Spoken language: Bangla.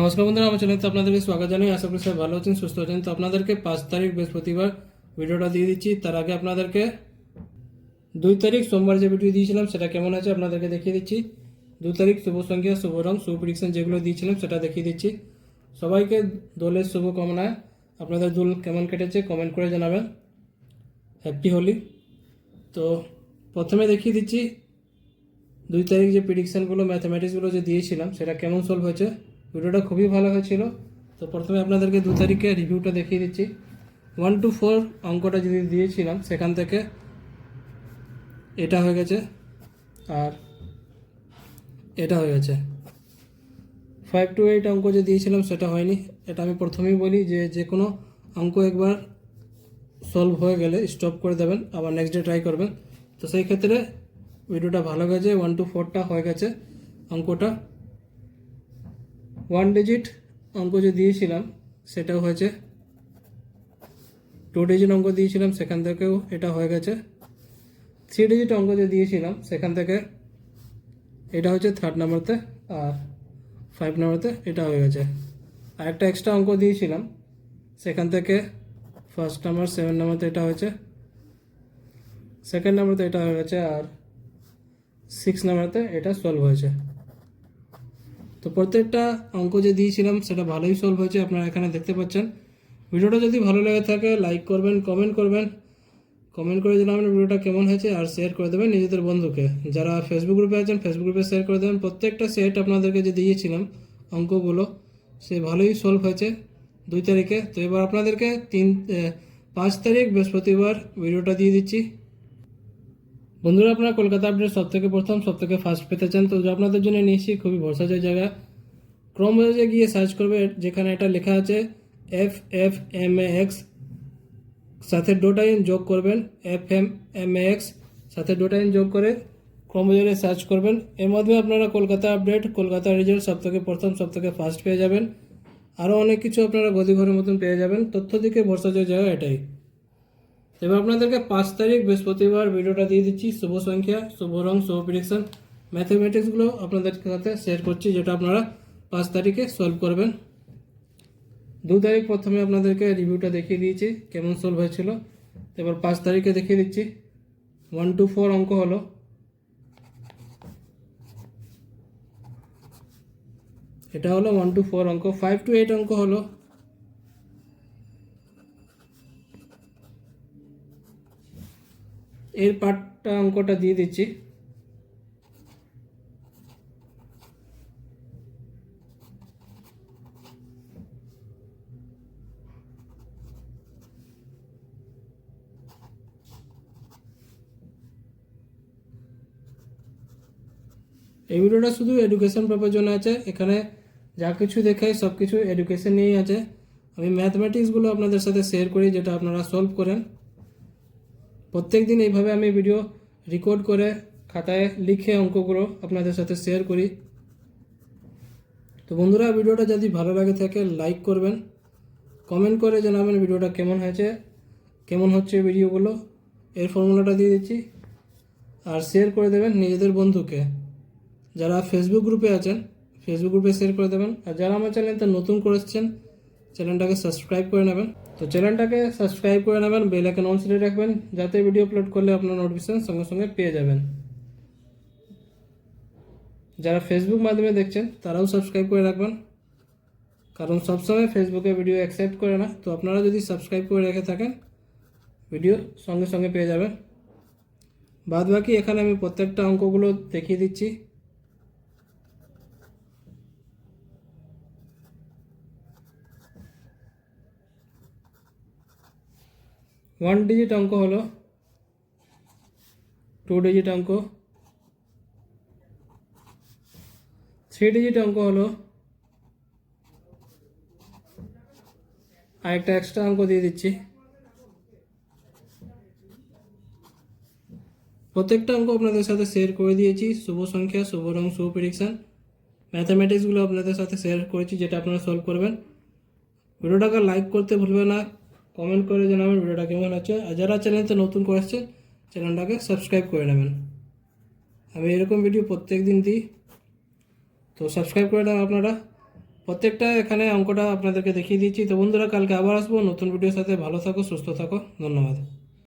নমস্কার বন্ধুরা, আমার চ্যানেলে আপনাদেরকে স্বাগত জানাই। আশা করি সবাই ভালো আছেন, সুস্থ আছেন। তো আপনাদেরকে 5 তারিখ বৃহস্পতিবার ভিডিওটা দিয়ে দিচ্ছি। তার আগে আপনাদেরকে 2 তারিখ সোমবার যে ভিডিও দিয়েছিলাম সেটা কেমন আছে আপনাদেরকে দেখিয়ে দিচ্ছি। 2 তারিখ শুভ সংখ্যা, শুভ রং, শুভ প্রেডিকশন যেগুলো দিয়েছিলাম সেটা দেখিয়ে দিচ্ছি। সবাইকে দোলের শুভ কামনায়। আপনাদের দোল কেমন কেটেছে কমেন্ট করে জানাবেন। হ্যাপি হোলি। তো প্রথমে দেখিয়ে দিচ্ছি 2 তারিখ যে প্রেডিকশানগুলো ম্যাথামেটিক্সগুলো যে দিয়েছিলাম সেটা কেমন সলভ হয়েছে। ভিডিওটা খুবই ভালো হয়েছিল। তো প্রথমে আপনাদেরকে 2 তারিখে রিভিউটা দেখিয়ে দিচ্ছি। 1 to 4 অঙ্কটা যদি দিয়েছিলাম সেখান থেকে এটা হয়ে গেছে আর এটা হয়ে গেছে। 5 to 8 অঙ্ক যে দিয়েছিলাম সেটা হয়নি। এটা আমি প্রথমেই বলি যে কোনো অঙ্ক একবার সলভ হয়ে গেলে স্টপ করে দেবেন, আবার নেক্সট ডে ট্রাই করবেন। তো সেই ক্ষেত্রে ভিডিওটা ভালো গেছে। 1 to 4টা হয়ে গেছে অঙ্কটা। 1 ডিজিট অঙ্ক যে দিয়েছিলাম সেটাও হয়েছে। 2 ডিজিট অঙ্ক দিয়েছিলাম সেখান থেকেও এটা হয়ে গেছে। 3 ডিজিট অঙ্ক যে দিয়েছিলাম সেখান থেকে এটা হচ্ছে 3rd নাম্বারতে, আর 5 নাম্বারতে এটা হয়ে গেছে। আর একটা এক্সট্রা অঙ্ক দিয়েছিলাম সেখান থেকে 1st নাম্বার 7 নাম্বারতে এটা হয়েছে, 2nd নাম্বারতে এটা হয়ে গেছে, আর 6 নাম্বারতে এটা সলভ হয়েছে। তো প্রত্যেকটা অঙ্ক যে দিয়েছিলাম সেটা ভালোই সলভ হয়েছে, আপনারা এখানে দেখতে পাচ্ছেন। ভিডিওটা যদি ভালো লেগে থাকে লাইক করবেন, কমেন্ট করবেন, কমেন্ট করে জানাবেন ভিডিওটা কেমন হয়েছে, আর শেয়ার করে দেবেন নিজেদের বন্ধুকে। যারা ফেসবুক গ্রুপে আছেন ফেসবুক গ্রুপে শেয়ার করে দেবেন। প্রত্যেকটা সেট আপনাদেরকে যে দিয়েছিলাম অঙ্কগুলো সে ভালোই সলভ হয়েছে 2 তারিখে। তো এবার আপনাদেরকে 5 তারিখ বৃহস্পতিবার ভিডিওটা দিয়ে দিচ্ছি। বন্ধুরা, আপনারা কলকাতা আপডেট সবথেকে প্রথম সবথেকে ফার্স্ট পেতে চান তো আপনাদের জন্য নিয়েছি খুবই ভরসাযোগ্য জায়গা। ক্রোম ব্রাউজারে গিয়ে সার্চ করবে, যেখানে এটা লেখা আছে FFMAX, সাথে .in যোগ করবেন। FFMAX সাথে .in যোগ করে ক্রোম ব্রাউজারে সার্চ করবেন। এর মাধ্যমে আপনারা কলকাতা আপডেট, কলকাতা রেজাল্ট সবথেকে প্রথম সবথেকে ফার্স্ট পেয়ে যাবেন। আরও অনেক কিছু আপনারা গদিঘরের মতন পেয়ে যাবেন। তথ্য দিকে ভরসাযোগ্য জায়গা এটাই। এবার আপনাদেরকে 5 তারিখ বৃহস্পতিবার ভিডিওটা দিয়ে দিচ্ছি। শুভ সংখ্যা, শুভ রং, শুভ প্রেডিকশন ম্যাথমেটিক্সগুলো আপনাদের সাথে শেয়ার করছি, যেটা আপনারা 5 তারিখে সলভ করবেন। 2 তারিখ প্রথমে আপনাদেরকে রিভিউটা দেখিয়ে দিয়েছি কেমন সলভ হয়েছিল। এবার 5 তারিখে দেখিয়ে দিচ্ছি। 1 to 4 অঙ্ক হলো, এটা হলো 1 to 4 অঙ্ক। 5 to 8 অঙ্ক হলো, এর পার্টটা অঙ্কটা দিয়ে দিচ্ছি। এই ভিডিওটা শুধু এডুকেশন পারপাস জন্য আছে। এখানে যা কিছু দেখাই সব কিছু এডুকেশন নিয়েই আছে। আমি ম্যাথমেটিক্সগুলো আপনাদের সাথে শেয়ার করি, যেটা আপনারা সলভ করেন। প্রত্যেক দিন এইভাবে আমি ভিডিও রেকর্ড করে খাতায় লিখে অঙ্কগুলো আপনাদের সাথে শেয়ার করি। তো বন্ধুরা, ভিডিওটা যদি ভালো লাগে থাকে লাইক করবেন, কমেন্ট করে জানাবেন ভিডিওটা কেমন হয়েছে, কেমন হচ্ছে ভিডিওগুলো। এর ফর্মুলাটা দিয়ে দিচ্ছি, আর শেয়ার করে দেবেন নিজেদের বন্ধুকে। যারা ফেসবুক গ্রুপে আছেন ফেসবুক গ্রুপে শেয়ার করে দেবেন। আর যারা আমার চ্যানেলটা নতুন করেছেন চ্যানেলটাকে সাবস্ক্রাইব করে নেবেন। তো চ্যানেলটাকে সাবস্ক্রাইব করে নেবেন, বেল আইকন অন করে রাখবেন, যাতে ভিডিও আপলোড করলে আপনার নোটিফিকেশন সঙ্গে সঙ্গে পেয়ে যাবেন। যারা ফেসবুক মাধ্যমে দেখছেন তারাও সাবস্ক্রাইব করে রাখবেন, কারণ সবসময় ফেসবুকে ভিডিও অ্যাকসেপ্ট করে না। তো আপনারা যদি সাবস্ক্রাইব করে রেখে থাকেন ভিডিও সঙ্গে সঙ্গে পেয়ে যাবেন। বাদ বাকি এখানে আমি প্রত্যেকটা অঙ্কগুলো দেখিয়ে দিচ্ছি। ওয়ান ডিজিট অঙ্ক হলো, 2 ডিজিট অঙ্ক, 3 ডিজিট অঙ্ক হলো, আর একটা এক্সট্রা অঙ্ক দিয়ে দিচ্ছি। প্রত্যেকটা অঙ্ক আপনাদের সাথে শেয়ার করে দিয়েছি। শুভ সংখ্যা, শুভ রং, শুভ প্রেডিকশন ম্যাথামেটিক্সগুলো আপনাদের সাথে শেয়ার করেছি, যেটা আপনারা সলভ করবেন। ভিডিওটাকে লাইক করতে ভুলবেন না, কমেন্ট করে জানাবেন ভিডিওটা কেমন আছে। আর যারা চ্যানেলতে নতুন করে আসছে চ্যানেলটাকে সাবস্ক্রাইব করে নেবেন। আমি এরকম ভিডিও প্রত্যেক দিন দিই, তো সাবস্ক্রাইব করে দেন আপনারা। প্রত্যেকটা এখানে অঙ্কটা আপনাদেরকে দেখিয়ে দিচ্ছি। তো বন্ধুরা, কালকে আবার আসবো নতুন ভিডিওর সাথে। ভালো থাকো, সুস্থ থাকো, ধন্যবাদ।